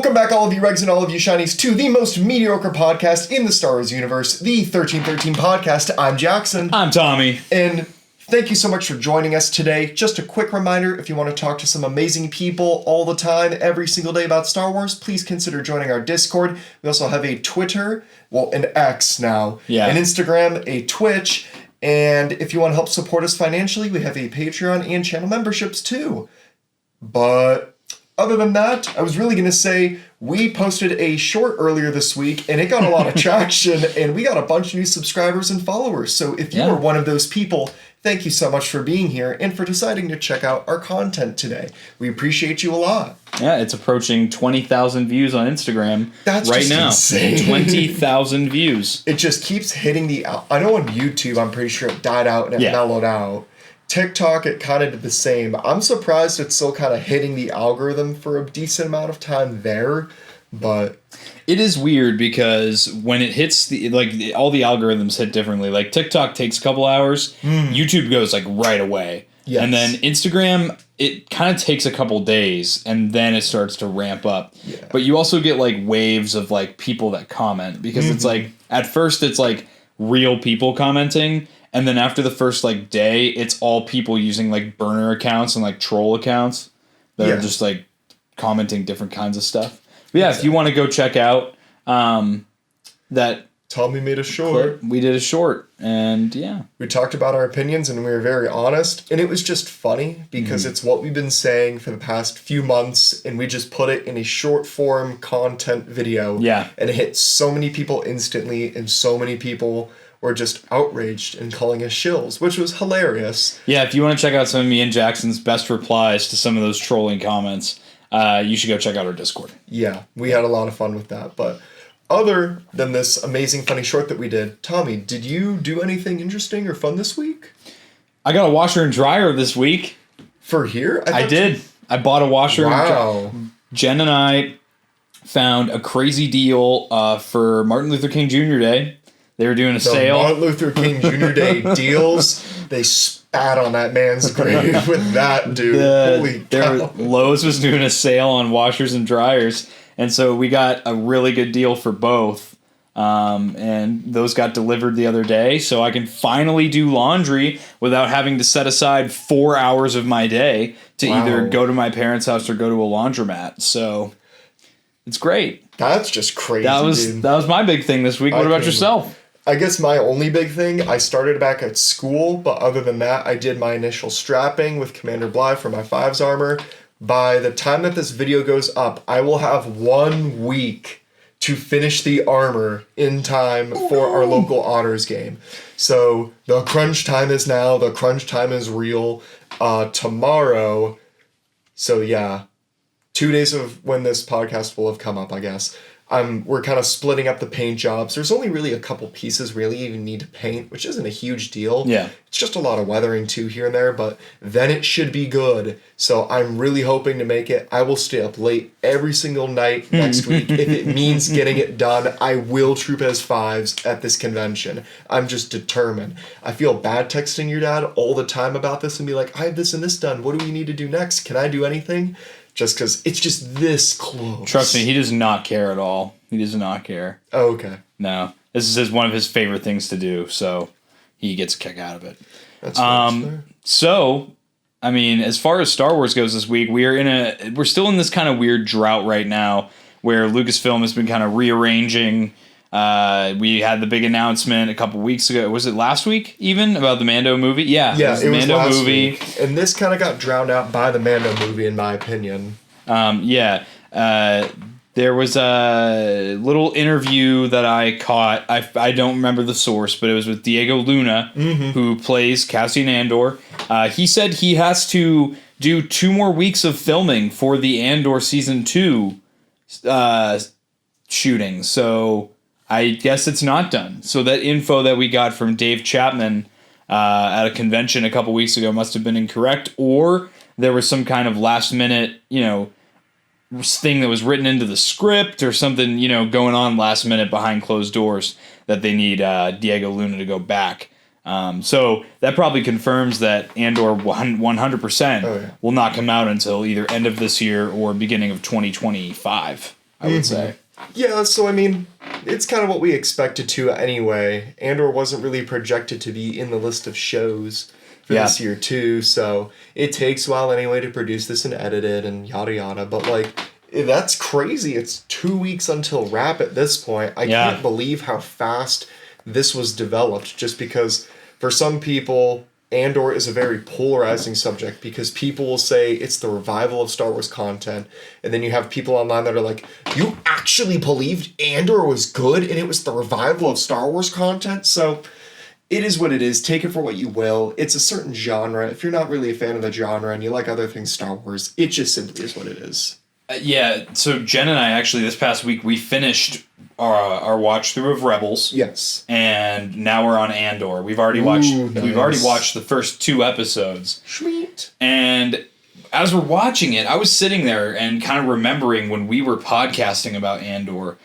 Welcome back, all of you Regs and all of you Shinies, to the most mediocre podcast in the Star Wars universe, the 1313 Podcast. I'm Jackson. I'm Tommy. And thank you so much for joining us today. Just a quick reminder, if you want to talk to some amazing people all the time, every single day about Star Wars, please consider joining our Discord. We also have a Twitter, well, an X now, an Instagram, a Twitch, and if you want to help support us financially, we have a Patreon and channel memberships too. But other than that, I was really going to say we posted a short earlier this week and it got a lot of traction and we got a bunch of new subscribers and followers. So if you are one of those people, thank you so much for being here and for deciding to check out our content today. We appreciate you a lot. Yeah, it's approaching 20,000 views on Instagram right now. Insane. 20,000 views. It just keeps hitting the... I know on YouTube, I'm pretty sure it died out and it mellowed out. TikTok, it kind of did the same. I'm surprised it's still kind of hitting the algorithm for a decent amount of time there, but... It is weird because when it hits all the algorithms hit differently. Like TikTok takes a couple hours, YouTube goes like right away. Yes. And then Instagram, it kind of takes a couple days and then it starts to ramp up. Yeah. But you also get like waves of like people that comment because it's like, at first it's like real people commenting. And then after the first like day, it's all people using like burner accounts and like troll accounts that are just like commenting different kinds of stuff. But if you want to go check out that Tommy made a short. Clip, we did a short and we talked about our opinions and we were very honest and it was just funny because it's what we've been saying for the past few months and we just put it in a short form content video. Yeah. And it hit so many people instantly and so many people were just outraged and calling us shills, which was hilarious. Yeah, if you want to check out some of me and Jackson's best replies to some of those trolling comments, you should go check out our Discord. Yeah, we had a lot of fun with that. But other than this amazing funny short that we did, Tommy, did you do anything interesting or fun this week? I got a washer and dryer this week. For here? I did. I bought a washer and dryer. Jen and I found a crazy deal for Martin Luther King Jr. Day. They were doing a sale. Martin Luther King Jr. Day deals. They spat on that man's grave with that, dude. Holy cow. Lowe's was doing a sale on washers and dryers. And so we got a really good deal for both. And those got delivered the other day. So I can finally do laundry without having to set aside 4 hours of my day to either go to my parents' house or go to a laundromat. So it's great. That's just crazy, dude. That was my big thing this week. What about yourself? I guess my only big thing, I started back at school, but other than that, I did my initial strapping with Commander Blythe for my 5's armor. By the time that this video goes up, I will have 1 week to finish the armor in time for our local honors game. So the crunch time is now, the crunch time is real. Tomorrow, so 2 days of when this podcast will have come up, I guess. We're kind of splitting up the paint jobs. There's only really a couple pieces really even need to paint, which isn't a huge deal. Yeah. It's just a lot of weathering too here and there, but then it should be good. So I'm really hoping to make it. I will stay up late every single night next week. If it means getting it done, I will troop as 5's at this convention. I'm just determined. I feel bad texting your dad all the time about this and be like, I have this and this done. What do we need to do next? Can I do anything? Just because it's just this close. Trust me, he does not care at all. He does not care. Oh, okay. No. This is one of his favorite things to do, so he gets a kick out of it. That's fair. So, I mean, as far as Star Wars goes this week, we're still in this kind of weird drought right now where Lucasfilm has been kind of rearranging. We had the big announcement a couple weeks ago. Was it last week even about the Mando movie? Yeah, it was the Mando movie. Week. And this kind of got drowned out by the Mando movie, in my opinion. There was a little interview that I caught. I don't remember the source, but it was with Diego Luna, who plays Cassian Andor. He said he has to do 2 more weeks of filming for the Andor Season 2 shooting. So I guess it's not done. So that info that we got from Dave Chapman at a convention a couple weeks ago must have been incorrect, or there was some kind of last minute, thing that was written into the script or something, going on last minute behind closed doors that they need Diego Luna to go back. So that probably confirms that Andor 100% will not come out until either end of this year or beginning of 2025. I would say. Yeah, so I mean, it's kind of what we expected to anyway. Andor wasn't really projected to be in the list of shows for this year too, so it takes a while anyway to produce this and edit it and yada yada, but like, that's crazy. It's 2 weeks until wrap at this point. I can't believe how fast this was developed, just because for some people, Andor is a very polarizing subject, because people will say it's the revival of Star Wars content, and then you have people online that are like, you actually believed Andor was good and it was the revival of Star Wars content? So it is what it is. Take it for what you will. It's a certain genre. If you're not really a fan of the genre and you like other things Star Wars, it just simply is what it is. So Jen and I actually this past week we finished our watch through of Rebels. Yes. And now we're on Andor. We've already watched the first 2 episodes. Sweet. And as we're watching it, I was sitting there and kind of remembering when we were podcasting about Andor,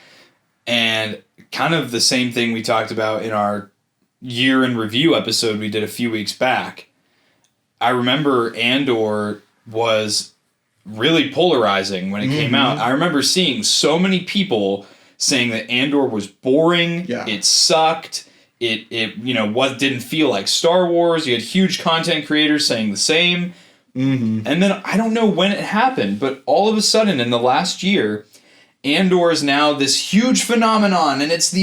and kind of the same thing we talked about in our year in review episode we did a few weeks back. I remember Andor was really polarizing when it came out. I remember seeing so many people saying that Andor was boring, it sucked, it didn't feel like Star Wars. You had huge content creators saying the same. And then I don't know when it happened, but all of a sudden in the last year, Andor is now this huge phenomenon, and it's the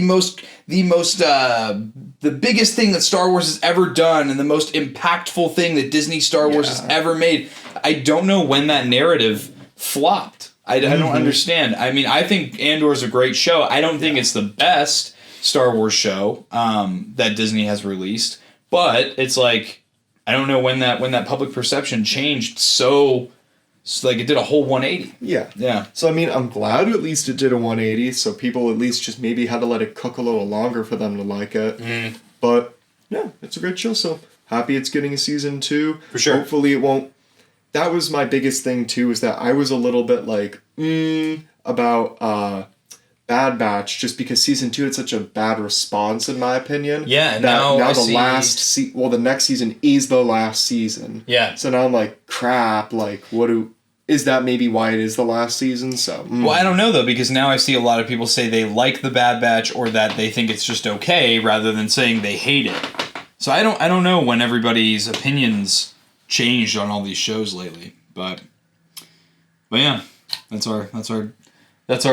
biggest thing that Star Wars has ever done, and the most impactful thing that Disney Star Wars has ever made. I don't know when that narrative flopped. I don't understand. I mean, I think Andor is a great show. I don't think it's the best Star Wars show that Disney has released, but it's like, I don't know when that public perception changed so like it did a whole 180. Yeah. So, I mean, I'm glad at least it did a 180, so people at least just maybe had to let it cook a little longer for them to like it. But, yeah, it's a great show, so happy it's getting a season 2. For sure. Hopefully it won't... That was my biggest thing, too, is that I was a little bit like, about Bad Batch, just because season 2 had such a bad response, in my opinion. Yeah, and now the next season is the last season. Yeah. So now I'm like, crap, like, is that maybe why it is the last season? So Well, I don't know, though, because now I see a lot of people say they like the Bad Batch, or that they think it's just okay, rather than saying they hate it. So I don't know when everybody's opinions changed on all these shows lately, but yeah, that's our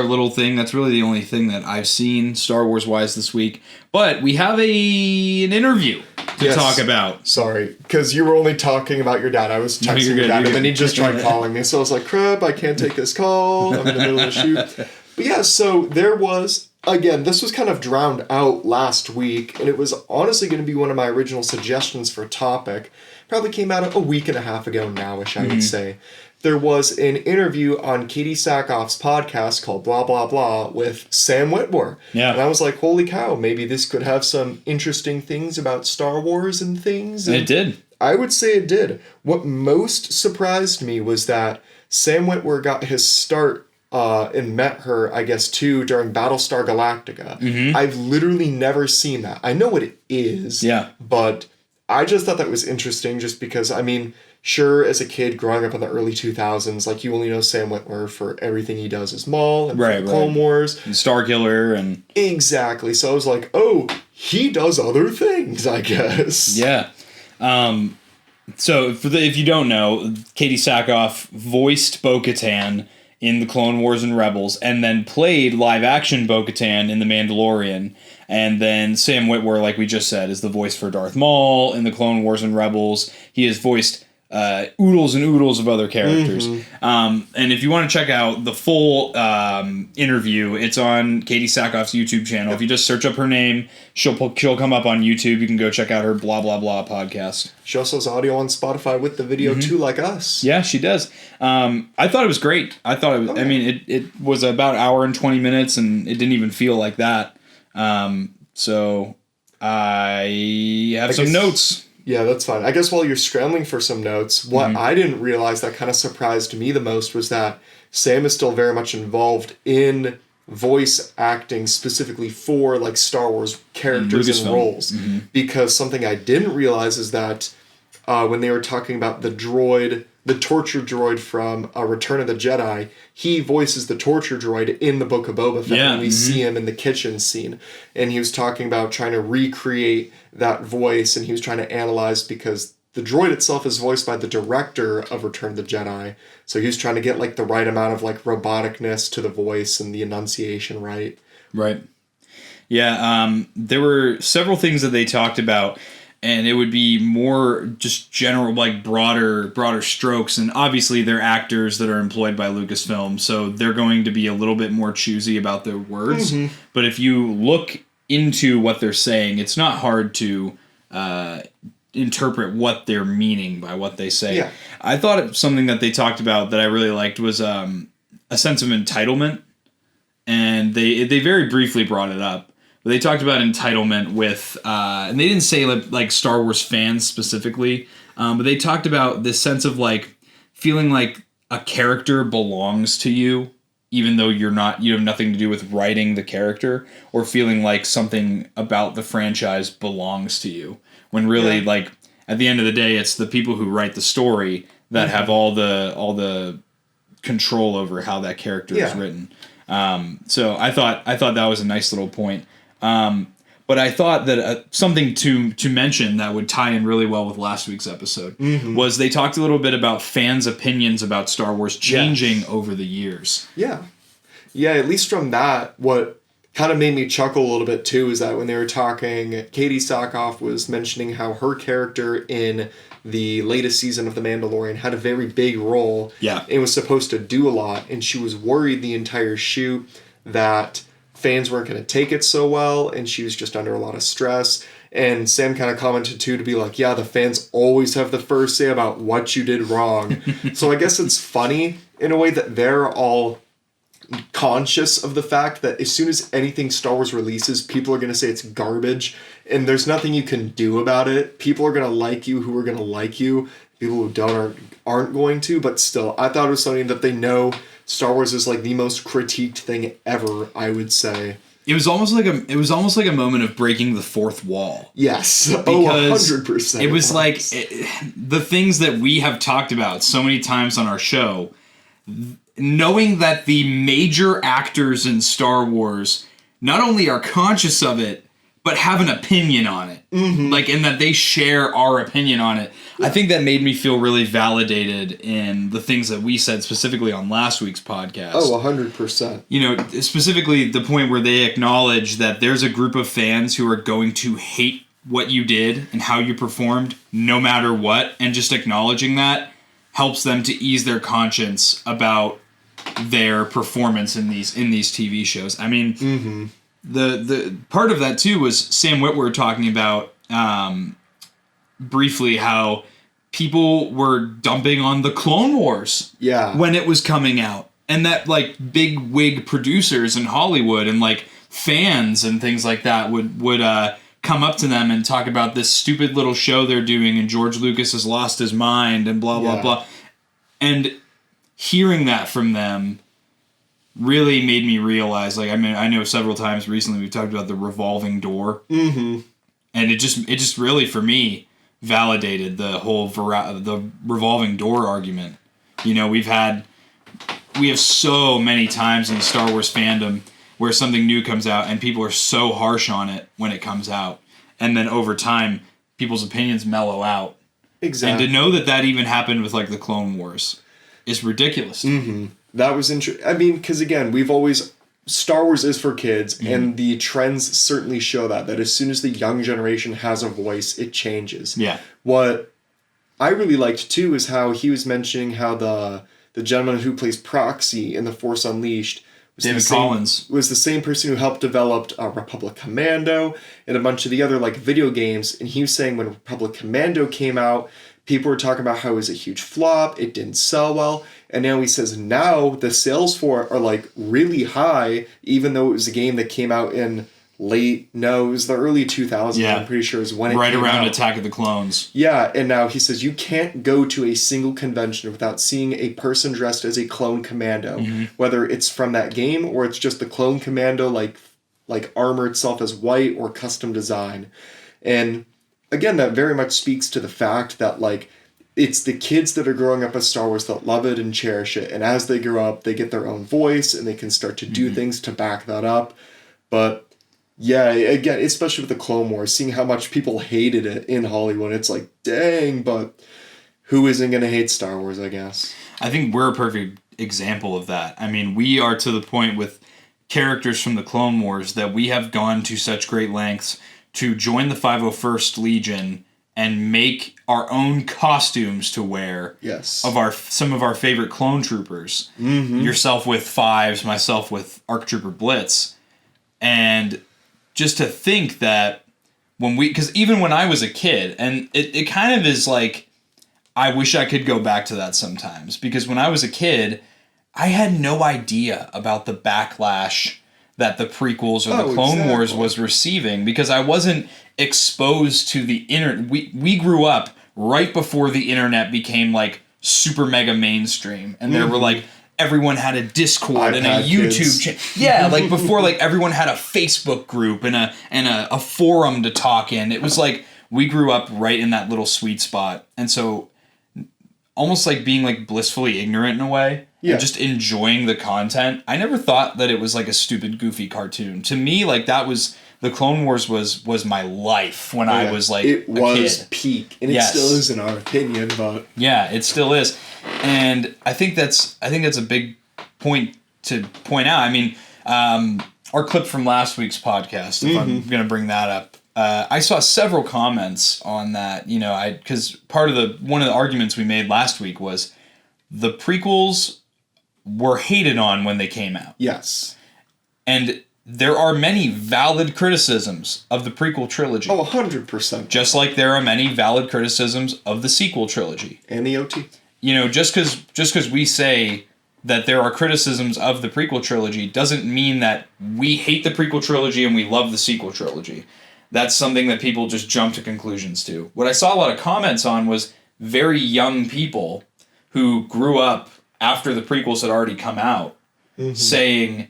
little thing. That's really the only thing that I've seen Star Wars wise this week. But we have an interview to talk about. Sorry, because you were only talking about your dad. I was texting your dad, and then he just tried calling me. So I was like, crap, I can't take this call. I'm in the middle of a shoot. But yeah, so there was, again, this was kind of drowned out last week, and it was honestly going to be one of my original suggestions for a topic. Probably came out a week and a half ago now-ish, I would say. There was an interview on Katee Sackhoff's podcast called Blah Blah Blah with Sam Witwer. Yeah. And I was like, holy cow, maybe this could have some interesting things about Star Wars and things. And it did. I would say it did. What most surprised me was that Sam Witwer got his start and met her, I guess, too, during Battlestar Galactica. I've literally never seen that. I know what it is. Yeah. But I just thought that was interesting just because, I mean... Sure, as a kid growing up in the early 2000s, like, you only know Sam Witwer for everything he does as Maul and for Clone Wars. And Starkiller and... Exactly. So I was like, oh, he does other things, I guess. Yeah. So if you don't know, Katee Sackhoff voiced Bo-Katan in the Clone Wars and Rebels, and then played live-action Bo-Katan in The Mandalorian. And then Sam Witwer, like we just said, is the voice for Darth Maul in the Clone Wars and Rebels. He has voiced... oodles and oodles of other characters. And if you want to check out the full interview, it's on Katee Sackhoff's YouTube channel. If you just search up her name, she'll come up on YouTube. You can go check out her Blah Blah Blah podcast. She also has audio on Spotify with the video too, like us. Yeah, she does. I thought it was great. I thought it was, I mean, it was about an hour and 20 minutes, and it didn't even feel like that. So I have some notes. Yeah, that's fine. I guess while you're scrambling for some notes, what I didn't realize that kind of surprised me the most was that Sam is still very much involved in voice acting specifically for like Star Wars characters and roles. Because something I didn't realize is that when they were talking about the droid the torture droid from Return of the Jedi, he voices the torture droid in the Book of Boba Fett when we see him in the kitchen scene. And he was talking about trying to recreate that voice, and he was trying to analyze because the droid itself is voiced by the director of Return of the Jedi. So he was trying to get like the right amount of like roboticness to the voice and the enunciation right. Right. Yeah, there were several things that they talked about, and it would be more just general, like broader strokes. And obviously they're actors that are employed by Lucasfilm, so they're going to be a little bit more choosy about their words. Mm-hmm. But if you look into what they're saying, it's not hard to interpret what they're meaning by what they say. Yeah. I thought something that they talked about that I really liked was a sense of entitlement, and they very briefly brought it up. But they talked about entitlement with, and they didn't say like Star Wars fans specifically, but they talked about this sense of like feeling like a character belongs to you, even though you have nothing to do with writing the character, or feeling like something about the franchise belongs to you. When really, like, at the end of the day, it's the people who write the story that have all the control over how that character is written. So I thought that was a nice little point. But I thought that something to mention that would tie in really well with last week's episode was they talked a little bit about fans' opinions about Star Wars changing over the years. Yeah. Yeah, at least from that, what kind of made me chuckle a little bit too is that when they were talking, Katee Sackhoff was mentioning how her character in the latest season of The Mandalorian had a very big role. Yeah. And was supposed to do a lot, and she was worried the entire shoot that fans weren't going to take it so well, and she was just under a lot of stress. And Sam kind of commented too to be like, yeah, the fans always have the first say about what you did wrong. So I guess it's funny in a way that they're all conscious of the fact that as soon as anything Star Wars releases, people are going to say it's garbage, and there's nothing you can do about it. People are going to like you who are going to like you. People who don't aren't going to, but still, I thought it was something that they know Star Wars is like the most critiqued thing ever, I would say. It was almost like a moment of breaking the fourth wall. Yes. 100%. It was like the things that we have talked about so many times on our show, knowing that the major actors in Star Wars not only are conscious of it, but have an opinion on it. Mm-hmm. Like, and that they share our opinion on it. Yeah. I think that made me feel really validated in the things that we said specifically on last week's podcast. Oh, 100%. You know, specifically the point where they acknowledge that there's a group of fans who are going to hate what you did and how you performed no matter what, and just acknowledging that helps them to ease their conscience about their performance in these TV shows. I mean, the part of that too was Sam Witwer talking about briefly how people were dumping on the Clone Wars when it was coming out, and that like big wig producers in Hollywood and like fans and things like that would come up to them and talk about this stupid little show they're doing, and George Lucas has lost his mind and blah blah blah. And hearing that from them really made me realize, like, I mean, I know several times recently we've talked about the revolving door, and it just really for me validated the whole the revolving door argument. You know, we have so many times in the Star Wars fandom where something new comes out and people are so harsh on it when it comes out, and then over time people's opinions mellow out. Exactly. And to know that even happened with like the Clone Wars is ridiculous. That was interesting. I mean, because again, Star Wars is for kids, and the trends certainly show that as soon as the young generation has a voice, it changes. Yeah. What I really liked too is how he was mentioning how the gentleman who plays Proxy in The Force Unleashed David Collins was the same person who helped develop Republic Commando and a bunch of the other like video games, and he was saying when Republic Commando came out, people were talking about how it was a huge flop, it didn't sell well, and now he says now the sales for it are like really high, even though it was a game that came out in it was the early 2000s, I'm pretty sure is when it came out. Right around Attack of the Clones. Yeah, and now he says you can't go to a single convention without seeing a person dressed as a clone commando, whether it's from that game or it's just the clone commando like armor itself as white or custom design. And again, that very much speaks to the fact that like it's the kids that are growing up with Star Wars that love it and cherish it. And as they grow up, they get their own voice and they can start to do things to back that up. But yeah, again, especially with the Clone Wars, seeing how much people hated it in Hollywood, it's like, dang, but who isn't going to hate Star Wars, I guess? I think we're a perfect example of that. I mean, we are to the point with characters from the Clone Wars that we have gone to such great lengths to join the 501st Legion and make our own costumes to wear. Yes. Of some of our favorite clone troopers. Mm-hmm. Yourself with Fives, myself with ARC Trooper Blitz. And just to think that because even when I was a kid, and it kind of is like, I wish I could go back to that sometimes. Because when I was a kid, I had no idea about the backlash that the prequels or the Clone Wars was receiving, because I wasn't exposed to the internet. We grew up right before the internet became like super mega mainstream, and there were like everyone had a Discord and a YouTube channel. Yeah, like before, like everyone had a Facebook group and a forum to talk in. It was like we grew up right in that little sweet spot, and so almost like being like blissfully ignorant in a way. Yeah. And just enjoying the content. I never thought that it was like a stupid, goofy cartoon. To me, like that was the Clone Wars was my life when I was like it was kid. Peak, and it still is in our opinion, but yeah, it still is. And I think that's a big point to point out. I mean, our clip from last week's podcast, if I'm going to bring that up, I saw several comments on that. You know, because one of the arguments we made last week was the prequels were hated on when they came out. Yes. And there are many valid criticisms of the prequel trilogy. Oh, 100%. Just like there are many valid criticisms of the sequel trilogy. And the OT. You know, just because we say that there are criticisms of the prequel trilogy doesn't mean that we hate the prequel trilogy and we love the sequel trilogy. That's something that people just jump to conclusions to. What I saw a lot of comments on was very young people who grew up after the prequels had already come out, saying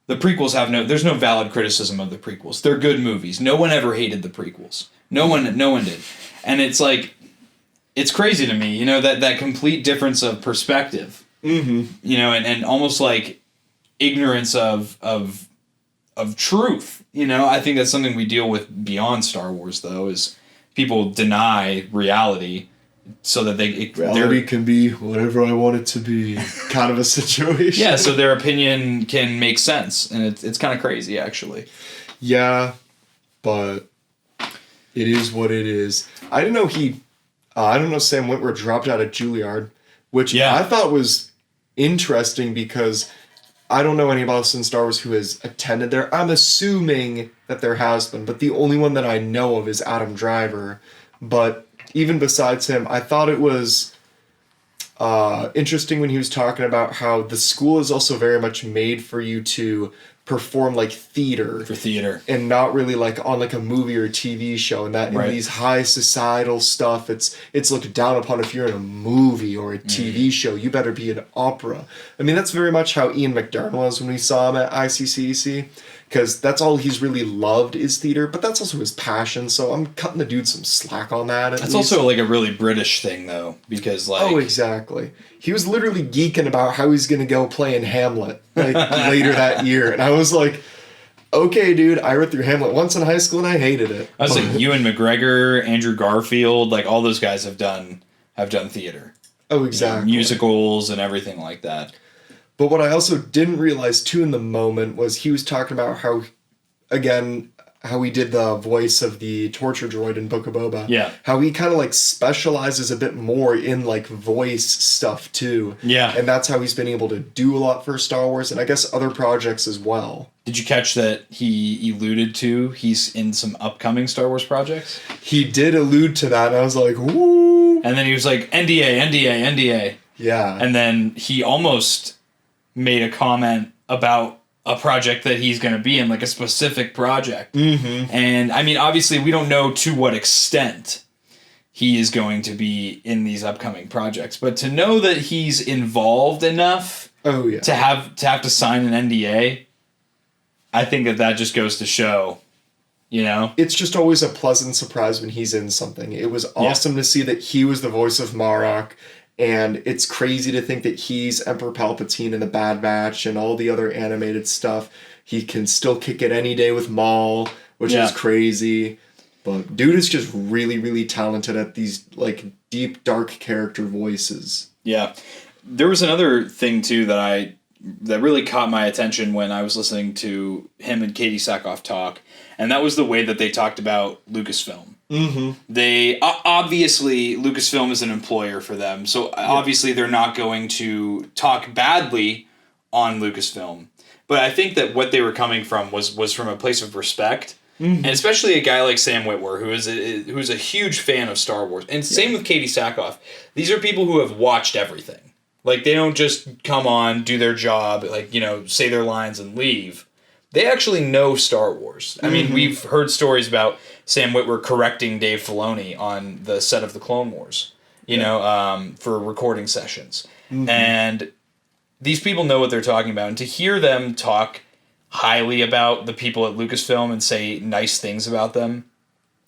the prequels there's no valid criticism of the prequels. They're good movies. No one ever hated the prequels. No one did. And it's like, it's crazy to me, you know, that complete difference of perspective, you know, and almost like ignorance of truth. You know, I think that's something we deal with beyond Star Wars, though, is people deny reality so that reality can be whatever I want it to be, kind of a situation. Yeah, so their opinion can make sense, and it's kind of crazy, actually. Yeah, but it is what it is. I didn't know Sam Witwer dropped out of Juilliard, which I thought was interesting because I don't know anybody else in Star Wars who has attended there. I'm assuming that there has been, but the only one that I know of is Adam Driver. But even besides him, I thought it was interesting when he was talking about how the school is also very much made for you to perform like theater. For theater. And not really like on like a movie or a TV show. And that in these high societal stuff, it's looked down upon. If you're in a movie or a TV show, you better be in opera. I mean, that's very much how Ian McDermott was when we saw him at ICCC. Because that's all he's really loved is theater, but that's also his passion, so I'm cutting the dude some slack on that. That's also like a really British thing, though, because like... Oh, exactly. He was literally geeking about how he's going to go play in Hamlet like later that year, and I was like, okay, dude, I read through Hamlet once in high school and I hated it. I was like, Ewan McGregor, Andrew Garfield, like all those guys have done theater. Oh, exactly. You know, musicals and everything like that. But what I also didn't realize, too, in the moment was he was talking about how he did the voice of the torture droid in Book of Boba. Yeah. How he kind of, like, specializes a bit more in, like, voice stuff, too. Yeah. And that's how he's been able to do a lot for Star Wars, and I guess other projects as well. Did you catch that he alluded to he's in some upcoming Star Wars projects? He did allude to that, and I was like, woo! And then he was like, NDA. Yeah. And then he almost made a comment about a project that he's going to be in, like a specific project. Mm-hmm. And, I mean, obviously, we don't know to what extent he is going to be in these upcoming projects. But to know that he's involved enough to have to sign an NDA, I think that just goes to show, you know? It's just always a pleasant surprise when he's in something. It was awesome to see that he was the voice of Marok, and it's crazy to think that he's Emperor Palpatine in the Bad Batch and all the other animated stuff. He can still kick it any day with Maul, which is crazy. But dude is just really, really talented at these like deep, dark character voices. Yeah. There was another thing too that really caught my attention when I was listening to him and Katee Sackhoff talk, and that was the way that they talked about Lucasfilm. Mm-hmm. They obviously Lucasfilm is an employer for them, so obviously they're not going to talk badly on Lucasfilm. But I think that what they were coming from was from a place of respect. Mm-hmm. And especially a guy like Sam Witwer, who is a huge fan of Star Wars. And same with Katee Sackhoff. These are people who have watched everything. Like, they don't just come on, do their job, like, you know, say their lines and leave. They actually know Star Wars. I mean, we've heard stories about Sam Witwer correcting Dave Filoni on the set of the Clone Wars, you know, for recording sessions. Mm-hmm. And these people know what they're talking about. And to hear them talk highly about the people at Lucasfilm and say nice things about them,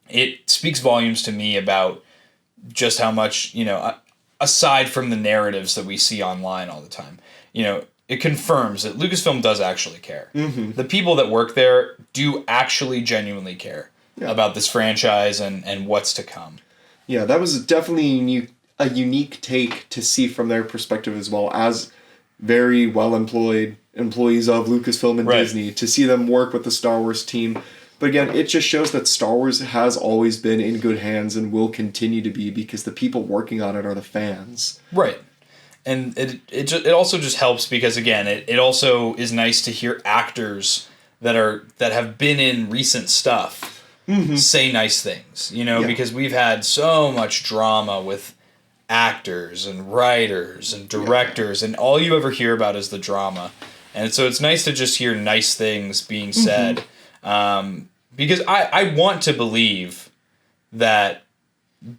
it speaks volumes to me about just how much, you know, aside from the narratives that we see online all the time, you know, it confirms that Lucasfilm does actually care. Mm-hmm. The people that work there do actually genuinely care about this franchise and what's to come. Yeah, that was definitely a unique take to see from their perspective as well, as very well-employed employees of Lucasfilm and Disney, to see them work with the Star Wars team. But again, it just shows that Star Wars has always been in good hands and will continue to be, because the people working on it are the fans. Right. And it also just helps because, again, it also is nice to hear actors that have been in recent stuff say nice things, you know, because we've had so much drama with actors and writers and directors, and all you ever hear about is the drama. And so it's nice to just hear nice things being said, because I want to believe that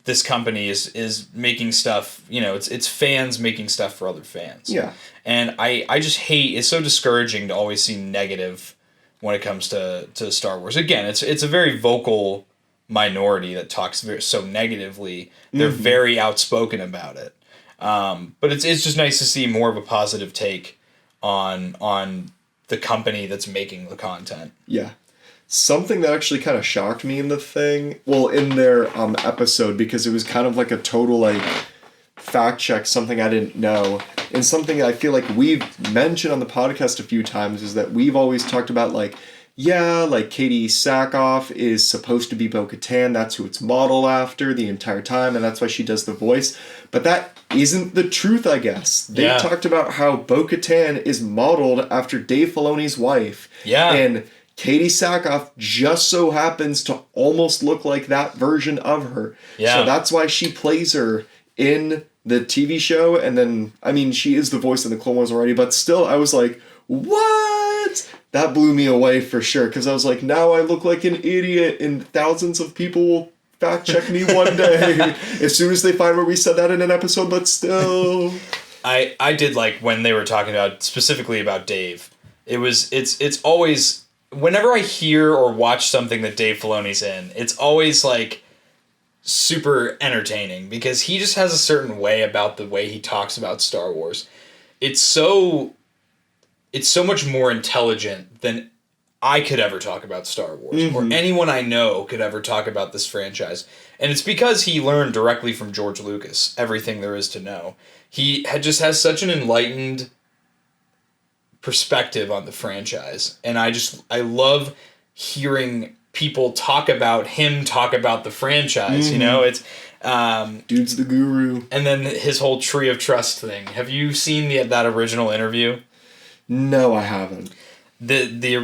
this company is making stuff, you know, it's fans making stuff for other fans. Yeah. And I just hate, it's so discouraging to always see negative when it comes to Star Wars. Again, it's a very vocal minority that talks so negatively. They're very outspoken about it. But it's just nice to see more of a positive take on the company that's making the content. Yeah. Something that actually kind of shocked me in in their episode, because it was kind of like a total like fact check, something I didn't know, and something I feel like we've mentioned on the podcast a few times, is that we've always talked about like Katee Sackhoff is supposed to be Bo-Katan, that's who it's modeled after the entire time, and that's why she does the voice. But that isn't the truth, I guess. They talked about how Bo-Katan is modeled after Dave Filoni's wife. Yeah. And Katee Sackhoff just so happens to almost look like that version of her. Yeah. So that's why she plays her in the TV show. And then, I mean, she is the voice in the Clone Wars already, but still, I was like, what? That blew me away for sure, because I was like, now I look like an idiot, and thousands of people will fact check me one day as soon as they find where we said that in an episode, but still. I did like when they were talking about, specifically about Dave. It's always, whenever I hear or watch something that Dave Filoni's in, it's always like super entertaining, because he just has a certain way about the way he talks about Star Wars. It's so much more intelligent than I could ever talk about Star Wars, or anyone I know could ever talk about this franchise. And it's because he learned directly from George Lucas everything there is to know. He just has such an enlightened perspective on the franchise. And I love hearing people talk about the franchise, you know? It's dude's the guru. And then his whole Tree of Trust thing. Have you seen that original interview? No, I haven't.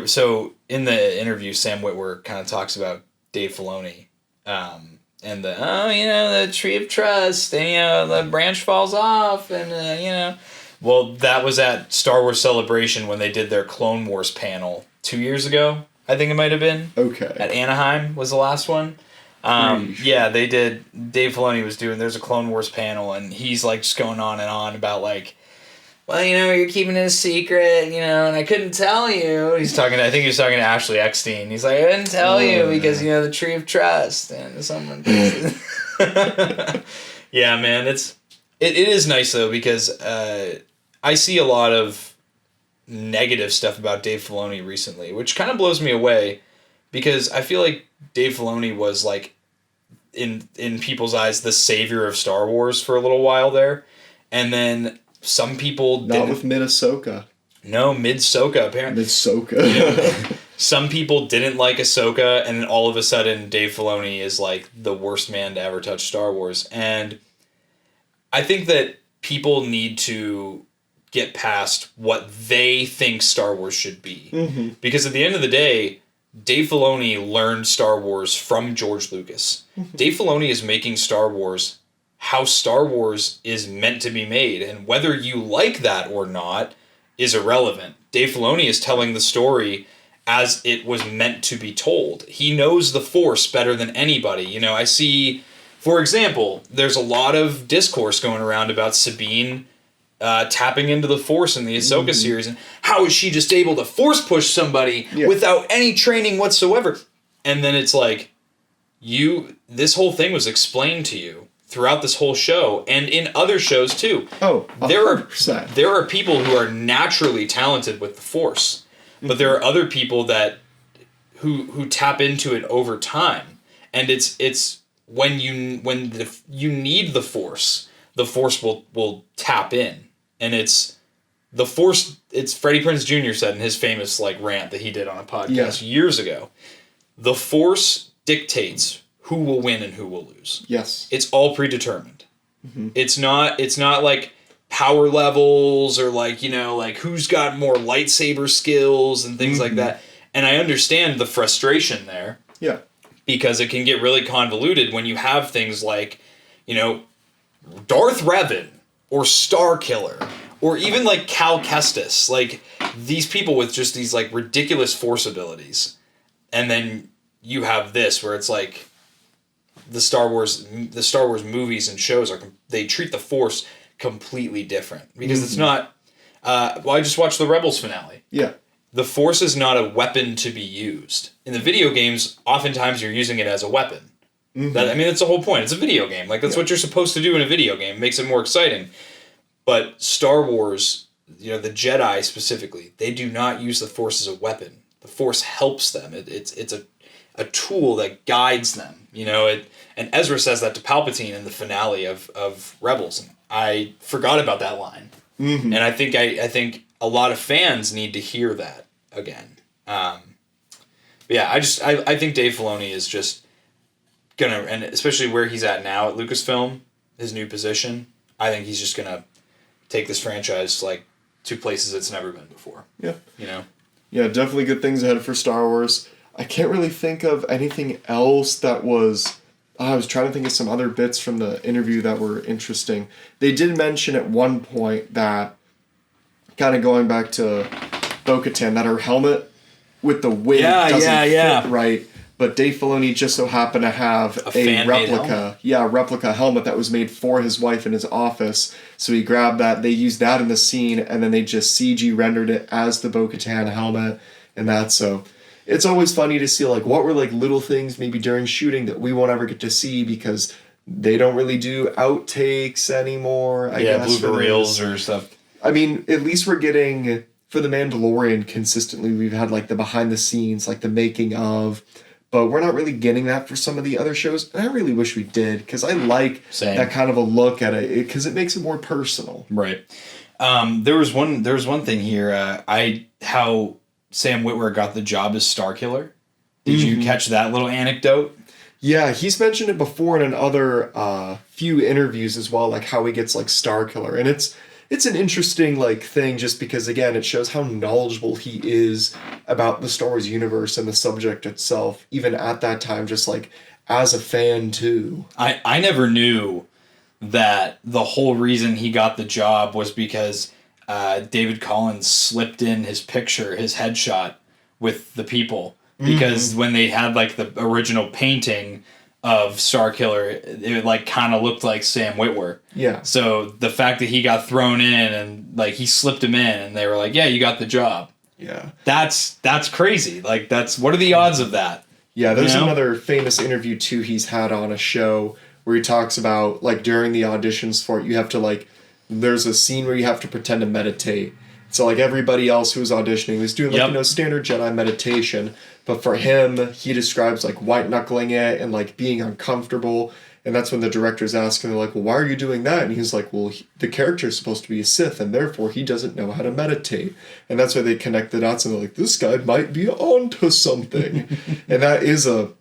So in the interview, Sam Witwer kind of talks about Dave Filoni, and the Tree of Trust, and the branch falls off, and well, that was at Star Wars Celebration when they did their Clone Wars panel 2 years ago. I think it might have been. Okay. At Anaheim was the last one. Yeah, they did. Dave Filoni was doing. There's a Clone Wars panel, and he's like just going on and on about like well, you're keeping it a secret, and I couldn't tell you. I think he was talking to Ashley Eckstein. He's like, I didn't tell you because, the tree of trust and someone. Yeah, man, it is nice though, because I see a lot of negative stuff about Dave Filoni recently, which kind of blows me away, because I feel like Dave Filoni was like, in people's eyes, the savior of Star Wars for a little while there, and then some people not with mid-Ahsoka. No, mid-Ahsoka apparently. Mid-Ahsoka. Some people didn't like Ahsoka, and then all of a sudden Dave Filoni is like the worst man to ever touch Star Wars. And I think that people need to get past what they think Star Wars should be. Mm-hmm. Because at the end of the day, Dave Filoni learned Star Wars from George Lucas. Mm-hmm. Dave Filoni is making Star Wars how Star Wars is meant to be made. And whether you like that or not is irrelevant. Dave Filoni is telling the story as it was meant to be told. He knows the Force better than anybody. I see, for example, there's a lot of discourse going around about Sabine tapping into the Force in the Ahsoka series, and how is she just able to Force push somebody without any training whatsoever? And then it's like, this whole thing was explained to you throughout this whole show, and in other shows too. Oh, 100%. There are people who are naturally talented with the Force, but there are other people that who tap into it over time, and it's when you need the Force will tap in, and it's the Force. It's Freddie Prinze Jr. said in his famous rant that he did on a podcast years ago. The Force dictates who will win and who will lose. Yes. It's all predetermined. Mm-hmm. It's not like power levels or who's got more lightsaber skills and things like that. And I understand the frustration there. Yeah. Because it can get really convoluted when you have things like, Darth Revan or Starkiller or even Cal Kestis, these people with just these ridiculous Force abilities. And then you have this where it's like the Star Wars movies and shows they treat the Force completely different, because it's not. I just watched the Rebels finale. Yeah, the Force is not a weapon to be used in the video games. Oftentimes, you're using it as a weapon. Mm-hmm. That's the whole point. It's a video game. That's what you're supposed to do in a video game. It makes it more exciting. But Star Wars, the Jedi specifically, they do not use the Force as a weapon. The Force helps them. It's a tool that guides them. And Ezra says that to Palpatine in the finale of Rebels, and I forgot about that line. Mm-hmm. And I think a lot of fans need to hear that again. I think Dave Filoni is just gonna, and especially where he's at now at Lucasfilm, his new position, I think he's just gonna take this franchise to places it's never been before. Yeah. Yeah, definitely good things ahead for Star Wars. I can't really think of anything else that was. I was trying to think of some other bits from the interview that were interesting. They did mention at one point that, kind of going back to Bo-Katan, that her helmet with the wing doesn't fit right. But Dave Filoni just so happened to have a replica helmet that was made for his wife in his office. So he grabbed that. They used that in the scene, and then they just CG rendered it as the Bo-Katan helmet, and that's so. It's always funny to see what were little things maybe during shooting that we won't ever get to see, because they don't really do outtakes anymore. I guess blooper reels or stuff. I mean, at least we're getting, for The Mandalorian consistently, we've had the behind the scenes, the making of, but we're not really getting that for some of the other shows. And I really wish we did, because I like that kind of a look at it, because it makes it more personal. Right. There was one thing here. How Sam Witwer got the job as Starkiller. Did you catch that little anecdote? Yeah, he's mentioned it before in other few interviews as well, how he gets Starkiller, and it's an interesting thing, just because again it shows how knowledgeable he is about the Star Wars universe and the subject itself, even at that time, just as a fan too. I never knew that the whole reason he got the job was because David Collins slipped in his picture, his headshot with the people, because when they had the original painting of Starkiller, it like kind of looked like Sam Witwer. Yeah. So the fact that he got thrown in and like he slipped him in and they were like, yeah, you got the job. Yeah. That's crazy. Like what are the odds of that? Yeah, there's another famous interview too he's had on a show where he talks about like during the auditions for it, you have to like, there's a scene where you have to pretend to meditate. So like everybody else who was auditioning was doing like, standard Jedi meditation. But for him, he describes like white knuckling it and like being uncomfortable. And that's when the directors ask him, they're like, well, why are you doing that? And he's like, well, the character is supposed to be a Sith and therefore he doesn't know how to meditate. And that's why they connect the dots and they're like, this guy might be onto something. And that is a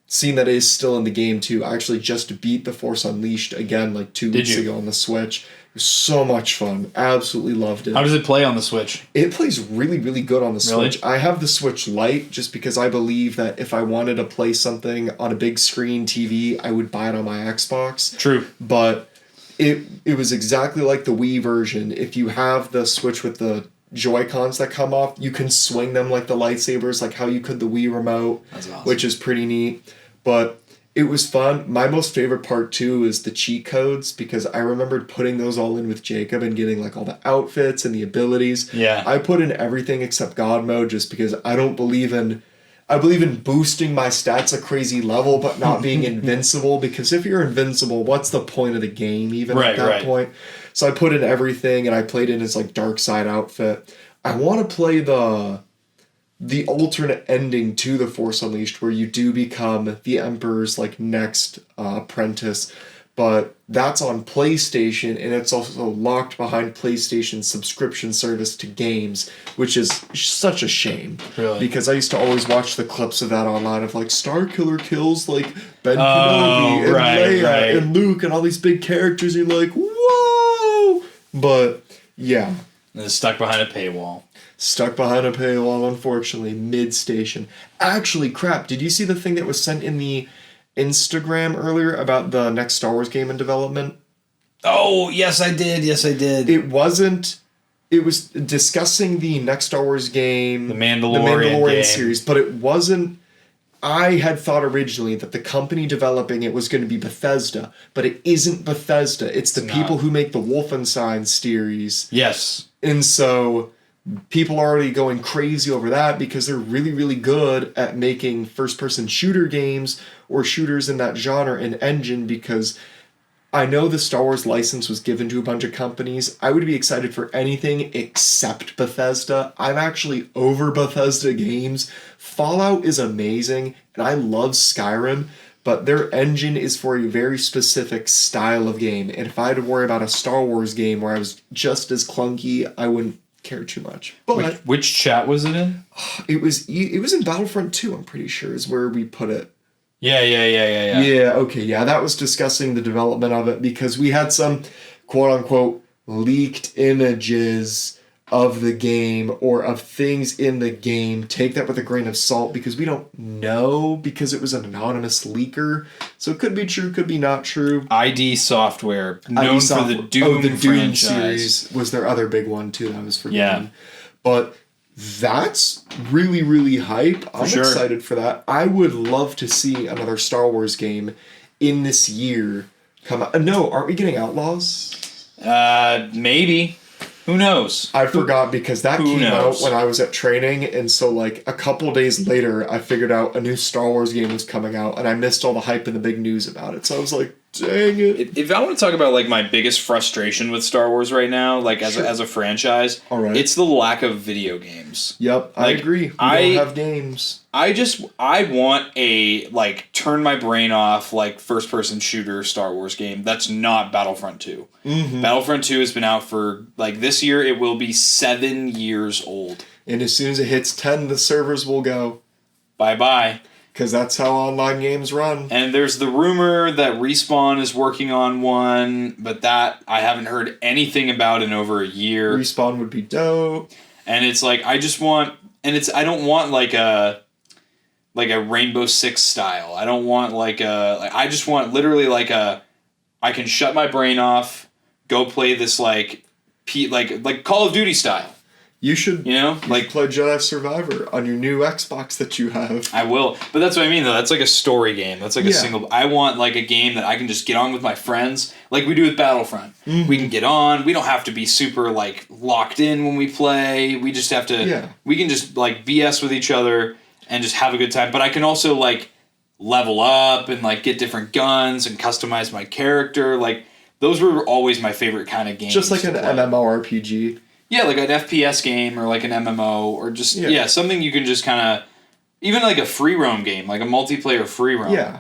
scene that is still in the game too. I actually just beat The Force Unleashed again like 2 weeks ago on the Switch. It was so much fun. Absolutely loved it. How does it play on the Switch? It plays really, really good on the Switch. I have the Switch Lite just because I believe that if I wanted to play something on a big screen TV, I would buy it on my Xbox. True. But it was exactly like the Wii version. If you have the Switch with the Joy-Cons that come off, you can swing them like the lightsabers, like how you could the Wii remote. That's awesome. Which is pretty neat. But it was fun. My most favorite part too is the cheat codes because I remembered putting those all in with Jacob and getting like all the outfits and the abilities. Yeah. I put in everything except God mode just because I believe in boosting my stats a crazy level but not being invincible, because if you're invincible, what's the point of the game even at that point? So I put in everything and I played in his like dark side outfit. I want to play the alternate ending to The Force Unleashed where you do become the Emperor's like next apprentice, but that's on PlayStation and it's also locked behind PlayStation's subscription service to games, which is such a shame. Really? Because I used to always watch the clips of that online of like Starkiller kills like Ben Kenobi and Leia and Luke and all these big characters and you're like, whoa! But yeah. And it's stuck behind a paywall. Stuck behind a paywall, unfortunately, mid-station. Actually, crap, did you see the thing that was sent in the Instagram earlier about the next Star Wars game in development? Oh, yes, I did. It was discussing the next Star Wars game, The Mandalorian series, but it wasn't. I had thought originally that the company developing it was going to be Bethesda, but it isn't Bethesda. It's the people who make the Wolfenstein series. Yes. And so people are already going crazy over that because they're really, really good at making first-person shooter games or shooters in that genre and engine, because I know the Star Wars license was given to a bunch of companies. I would be excited for anything except Bethesda. I'm actually over Bethesda games. Fallout is amazing, and I love Skyrim, but their engine is for a very specific style of game. And if I had to worry about a Star Wars game where I was just as clunky, I wouldn't care too much. But which chat was it in? It was in Battlefront 2, I'm pretty sure, is where we put it. Yeah. Yeah, okay, yeah, that was discussing the development of it because we had some quote-unquote leaked images of the game or of things in the game. Take that with a grain of salt because we don't know, because it was an anonymous leaker. So it could be true, could be not true. ID Software, known for the Doom franchise. Series was their other big one too that I was forgetting. Yeah. But that's really, really hype. I'm excited for that. I would love to see another Star Wars game in this year come out. No, aren't we getting Outlaws? Maybe. Who knows? I forgot because that came out when I was at training, and so like a couple days later I figured out a new Star Wars game was coming out and I missed all the hype and the big news about it. So I was like, dang it. If I want to talk about like my biggest frustration with Star Wars right now, like as a franchise, it's the lack of video games. Yep, I agree. We don't have games. I want a like turn my brain off like first person shooter Star Wars game that's not Battlefront 2. Mm-hmm. Battlefront 2 has been out for like this year it will be 7 years old. And as soon as it hits 10, the servers will go bye-bye. Because that's how online games run. And there's the rumor that Respawn is working on one, but that I haven't heard anything about in over a year. Respawn would be dope. And it's like I don't want like a Rainbow Six style. I don't want I just want literally I can shut my brain off, go play this like Call of Duty style. You should, like play Jedi Survivor on your new Xbox that you have. I will, but that's what I mean though. That's like a story game. That's like a single. I want like a game that I can just get on with my friends, like we do with Battlefront. Mm-hmm. We can get on. We don't have to be super like locked in when we play. We just have to. Yeah. We can just like BS with each other and just have a good time. But I can also like level up and like get different guns and customize my character. Like those were always my favorite kind of games. Just like an MMORPG. Yeah, like an FPS game or like an MMO or just, something you can just kind of, even like a free roam game, like a multiplayer free roam. Yeah,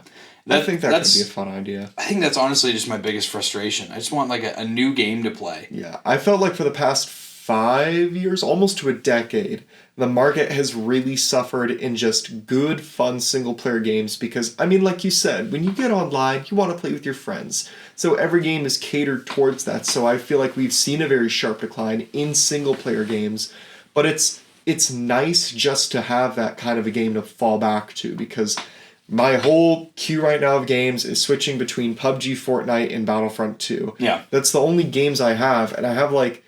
I think that could be a fun idea. I think that's honestly just my biggest frustration. I just want like a new game to play. Yeah, I felt like for the past 5 years, almost to a decade, the market has really suffered in just good, fun single-player games because, I mean, like you said, when you get online, you want to play with your friends. So every game is catered towards that. So I feel like we've seen a very sharp decline in single-player games, but it's nice just to have that kind of a game to fall back to because my whole queue right now of games is switching between PUBG, Fortnite, and Battlefront 2. Yeah. That's the only games I have, and I have like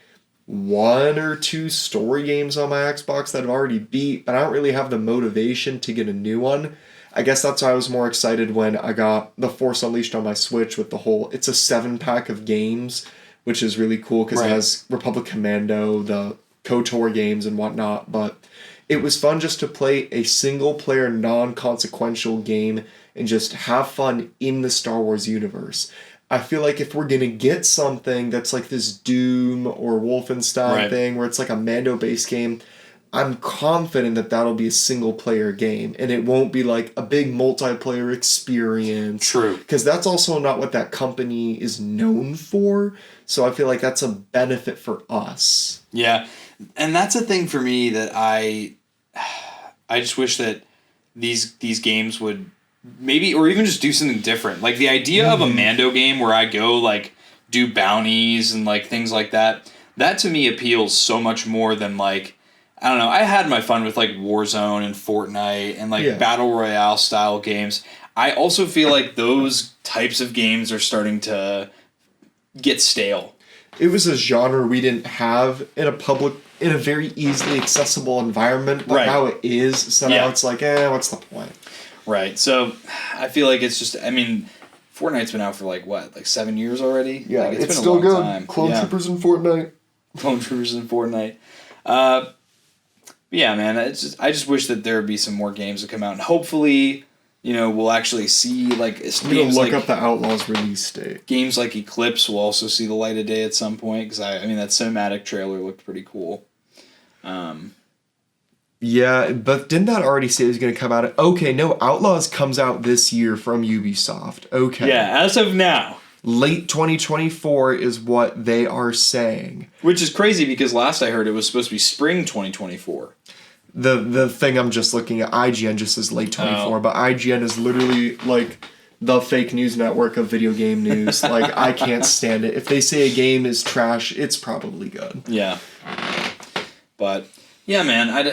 1 or 2 story games on my Xbox that I've already beat, but I don't really have the motivation to get a new one. I guess that's why I was more excited when I got The Force Unleashed on my Switch with the whole, it's a 7-pack of games, which is really cool because it has Republic Commando, the KOTOR games and whatnot, but it was fun just to play a single-player, non-consequential game and just have fun in the Star Wars universe. I feel like if we're going to get something that's like this Doom or Wolfenstein thing where it's like a Mando-based game, I'm confident that that'll be a single-player game and it won't be like a big multiplayer experience. True. Because that's also not what that company is known for. So I feel like that's a benefit for us. Yeah. And that's a thing for me that I just wish that these games would maybe, or even just do something different. Like the idea of a Mando game where I go like do bounties and like things like that, that to me appeals so much more than like, I don't know, I had my fun with like Warzone and Fortnite and like Battle Royale style games. I also feel like those types of games are starting to get stale. It was a genre we didn't have in a very easily accessible environment, but now it is, so now it's like, what's the point? Right, so I feel like it's just, I mean, Fortnite's been out for like, what, like 7 years already? Yeah, like, it's been still a long good. time. Clone Troopers in Fortnite. Clone Troopers in Fortnite. Yeah, man, I just wish that there would be some more games that come out, and hopefully, we'll actually see, like, I'm going to look up the Outlaws release date. Games like Eclipse will also see the light of day at some point, because, I mean, that cinematic trailer looked pretty cool. Yeah, but didn't that already say it was going to come out? Okay, no, Outlaws comes out this year from Ubisoft. Okay. Yeah, as of now. Late 2024 is what they are saying. Which is crazy because last I heard it was supposed to be spring 2024. The thing I'm just looking at, IGN just says late 24, but IGN is literally like the fake news network of video game news. Like, I can't stand it. If they say a game is trash, it's probably good. Yeah. But, yeah, man, I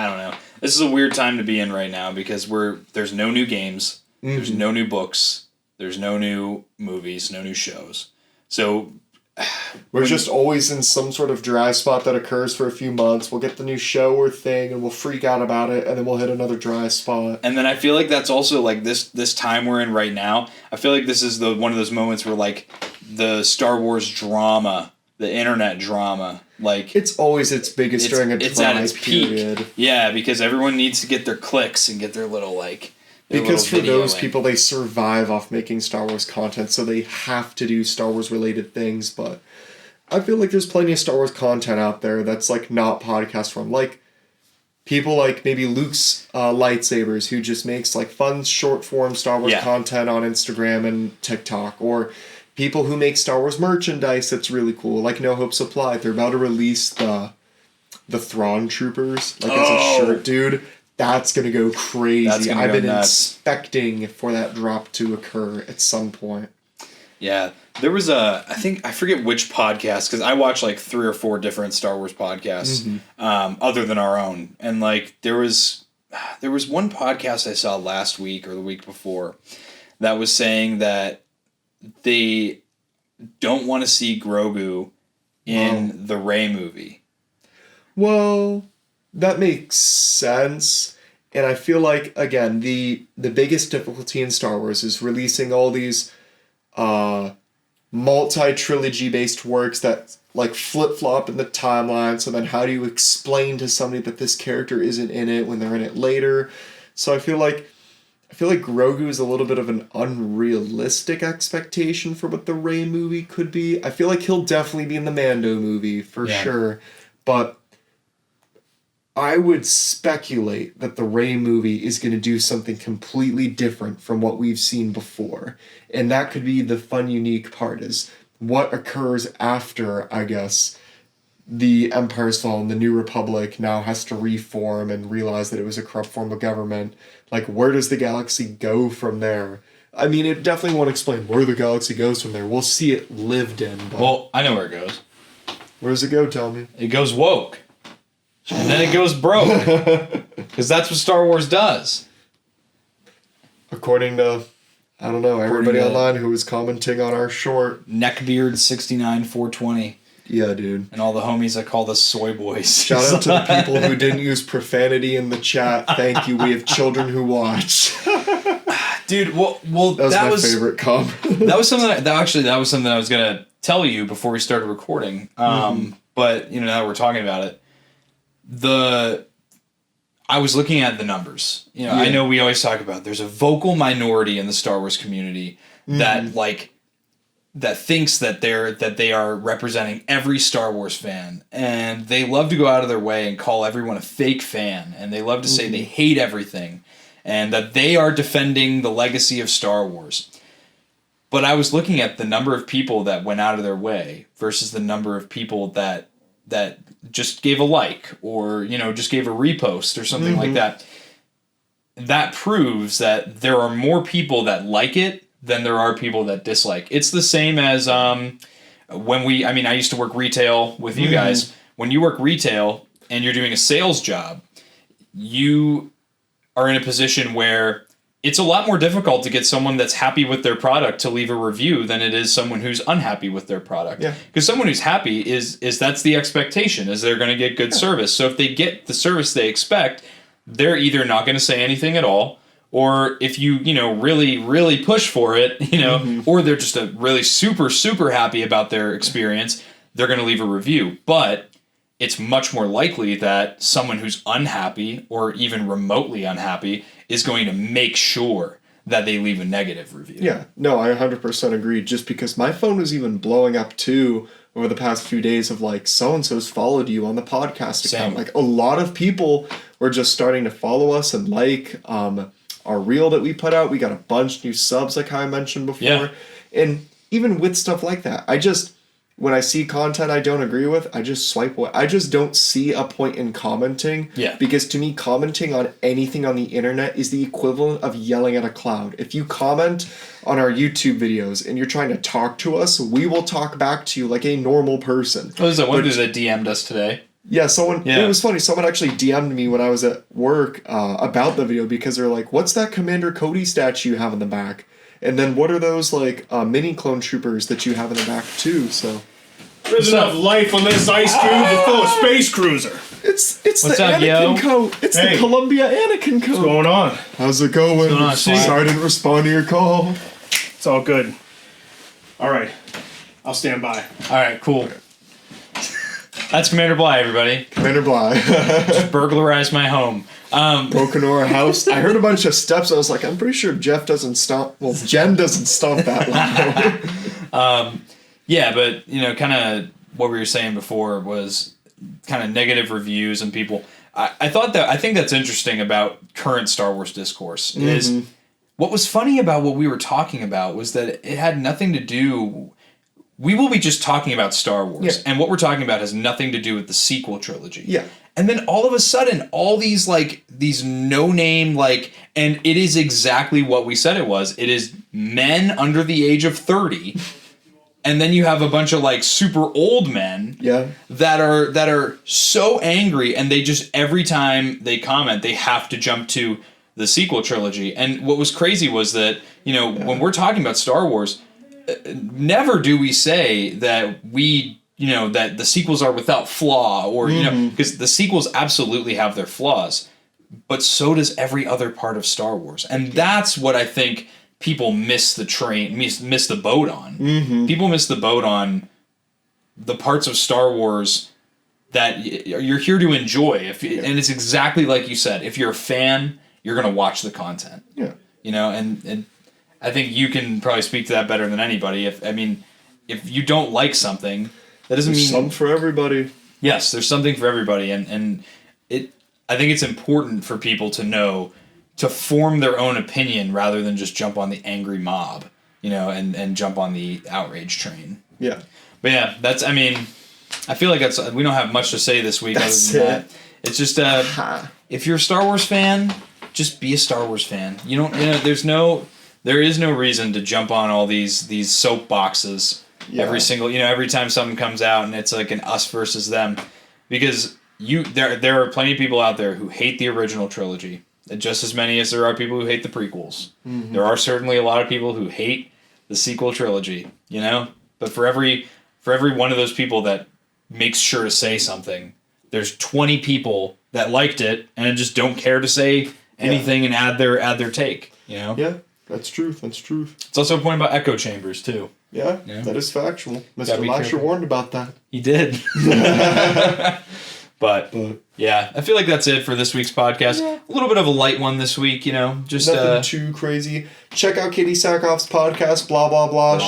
don't know. This is a weird time to be in right now because there's no new games, there's no new books, there's no new movies, no new shows. So we're just always in some sort of dry spot that occurs for a few months. We'll get the new show or thing and we'll freak out about it and then we'll hit another dry spot. And then I feel like that's also like this time we're in right now. I feel like this is one of those moments where like the Star Wars drama, the internet drama, like it's always its biggest during a dry period. Peak. Yeah, because everyone needs to get their clicks and get their little like. Because for those people, they survive off making Star Wars content, so they have to do Star Wars related things. But I feel like there's plenty of Star Wars content out there that's like not podcast form. Like people like maybe Luke's lightsabers, who just makes like fun short form Star Wars content on Instagram and TikTok, or people who make Star Wars merchandise that's really cool, like No Hope Supply. They're about to release the Thrawn Troopers, like as a shirt, dude. That's going to go crazy. I've been expecting for that drop to occur at some point. Yeah. There was I forget which podcast, because I watch like 3 or 4 different Star Wars podcasts, other than our own. And like there was one podcast I saw last week or the week before that was saying that they don't want to see Grogu in the Rey movie. Well, that makes sense. And I feel like, again, the biggest difficulty in Star Wars is releasing all these multi-trilogy based works that like flip-flop in the timeline. So then how do you explain to somebody that this character isn't in it when they're in it later? So I feel like Grogu is a little bit of an unrealistic expectation for what the Rey movie could be. I feel like he'll definitely be in the Mando movie for sure. But I would speculate that the Rey movie is going to do something completely different from what we've seen before. And that could be the fun, unique part, is what occurs after, I guess, the Empire's Fall and the New Republic now has to reform and realize that it was a corrupt form of government. Like, where does the galaxy go from there? I mean, it definitely won't explain where the galaxy goes from there. We'll see it lived in. But well, I know where it goes. Where does it go, tell me? It goes woke. And then it goes broke. Because that's what Star Wars does. According to, I don't know, everybody online who was commenting on our short. Neckbeard69420. Yeah, dude. And all the homies that call us soy boys. Shout out to the people who didn't use profanity in the chat. Thank you. We have children who watch. Dude, well, that was my favorite comment. That was something that was something I was gonna tell you before we started recording. But now that we're talking about it, I was looking at the numbers. I know we always talk about there's a vocal minority in the Star Wars community that thinks that they are representing every Star Wars fan, and they love to go out of their way and call everyone a fake fan, and they love to say they hate everything, and that they are defending the legacy of Star Wars. But I was looking at the number of people that went out of their way versus the number of people that just gave a like or just gave a repost or something like that. That proves that there are more people that like it than there are people that dislike. It's the same as I used to work retail with you guys. When you work retail and you're doing a sales job, you are in a position where it's a lot more difficult to get someone that's happy with their product to leave a review than it is someone who's unhappy with their product. Yeah. Because someone who's happy is that's the expectation, is they're going to get good service. So if they get the service they expect, they're either not going to say anything at all, or if you really, really push for it, or they're just really super, super happy about their experience, they're going to leave a review. But it's much more likely that someone who's unhappy or even remotely unhappy is going to make sure that they leave a negative review. Yeah, no, I 100% agree. Just because my phone was even blowing up too over the past few days of like, so-and-so's followed you on the podcast account. Like, a lot of people were just starting to follow us and like our reel that we put out. We got a bunch new subs, like how I mentioned before. Yeah. And even with stuff like that, when I see content I don't agree with, I just swipe away. I just don't see a point in commenting. Yeah. Because to me, commenting on anything on the internet is the equivalent of yelling at a cloud. If you comment on our YouTube videos and you're trying to talk to us, we will talk back to you like a normal person. Oh, there's that one dude that DM'd us today. Yeah, it was funny. Someone actually DM'd me when I was at work about the video because they're like, what's that Commander Cody statue you have in the back? And then what are those like mini clone troopers that you have in the back too? So there's enough life on this ice cube to fill a space cruiser. It's the Anakin coat. It's the Columbia Anakin coat. What's going on? How's it going? Sorry I didn't respond to your call. It's all good. All right, I'll stand by. All right, cool. That's Commander Bly, everybody. Commander Bly. Just burglarized my home. Broke into our house. I heard a bunch of steps. I was like, I'm pretty sure Jen doesn't stomp that loud. Yeah, but, kind of what we were saying before was kind of negative reviews and people. I think that's interesting about current Star Wars discourse is what was funny about what we were talking about was that it had nothing to do. We will be just talking about Star Wars, and what we're talking about has nothing to do with the sequel trilogy. Yeah. And then all of a sudden, all these no-name, and it is exactly what we said it was. It is men under the age of 30, and then you have a bunch of super old men that are so angry, and they just, every time they comment, they have to jump to the sequel trilogy. And what was crazy was that, when we're talking about Star Wars, never do we say that we that the sequels are without flaw, or because the sequels absolutely have their flaws, but so does every other part of Star Wars, and that's what I think people miss the boat on. People miss the boat on the parts of Star Wars that you're here to enjoy. And it's exactly like you said. If you're a fan, you're going to watch the content. Yeah. And I think you can probably speak to that better than anybody. If you don't like something, that doesn't mean some for everybody. Yes, there's something for everybody, and I think it's important for people to know to form their own opinion rather than just jump on the angry mob, and jump on the outrage train. Yeah. But yeah, I feel like we don't have much to say this week other than that. It's just if you're a Star Wars fan, just be a Star Wars fan. There is no reason to jump on all these soapboxes every time something comes out and it's like an us versus them, because there are plenty of people out there who hate the original trilogy, just as many as there are people who hate the prequels. There are certainly a lot of people who hate the sequel trilogy, but for every one of those people that makes sure to say something, there's 20 people that liked it and just don't care to say anything and add their take. Yeah, that's truth. It's also a point about echo chambers too. Yeah, that is factual. Mr. Lasher warned about that. He did. But yeah, I feel like that's it for this week's podcast. Yeah. A little bit of a light one this week, just nothing too crazy. Check out Katee Sackhoff's podcast, blah blah blah.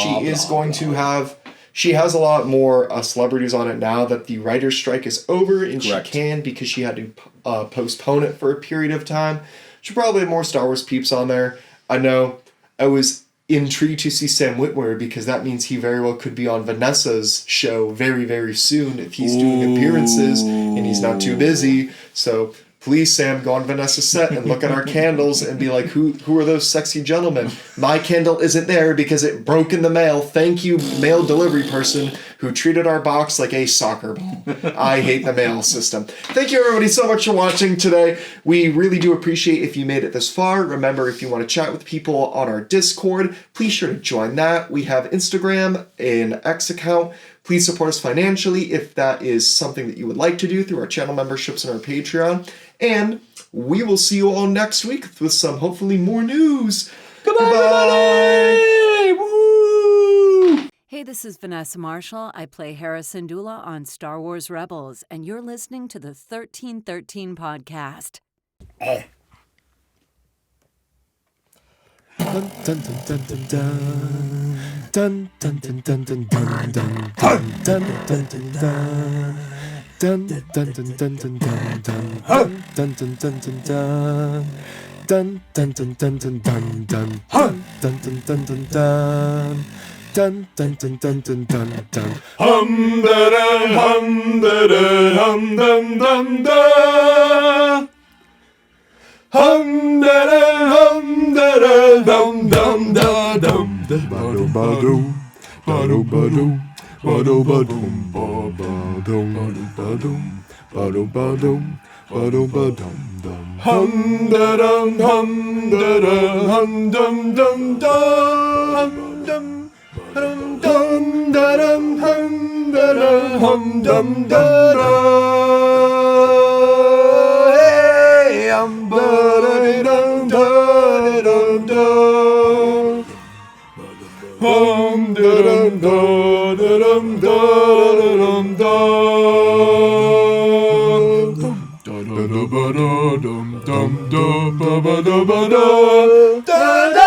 She has a lot more celebrities on it now that the writer's strike is over, and Correct. She can, because she had to postpone it for a period of time. She'll probably have more Star Wars peeps on there. I know. I was intrigued to see Sam Witwer, because that means he very well could be on Vanessa's show very, very soon if he's doing appearances and he's not too busy. So please, Sam, go on Vanessa's set and look at our candles and be like, who are those sexy gentlemen? My candle isn't there because it broke in the mail. Thank you, mail delivery person who treated our box like a soccer ball. I hate the mail system. Thank you, everybody, so much for watching today. We really do appreciate if you made it this far. Remember, if you want to chat with people on our Discord, please sure to join that. We have Instagram, an X account. Please support us financially if that is something that you would like to do through our channel memberships and our Patreon. And we will see you all next week with some hopefully more news. Goodbye. Woo! Hey, this is Vanessa Marshall. I play Hera Syndulla on Star Wars Rebels, and you're listening to the 1313 podcast. Dun dun dun dun dun dun. Dun dun dun dun dun dun dun dun dun dun dun. Dun dun dun dun dun dun dun. Dun dun dun dun dun. Dun dun dun dun dun dun dun. Dun dun dun dun dun. Dun dun dun dun dun dun dun. Hum da da hum da da hum dum dum da. Hum da da hum da da dum dum da dum da ba do ba do ba do ba do ba do ba dum ba ba dum ba dum ba do ba dum ba do ba dum dum. Hum da dum hum dum dum dum dum dum dum da dum hum da da hum dum da da. Hey, I'm da dum da dum da. Hum da dum da dum da dum da. Da da ba da dum dum da ba ba da ba da.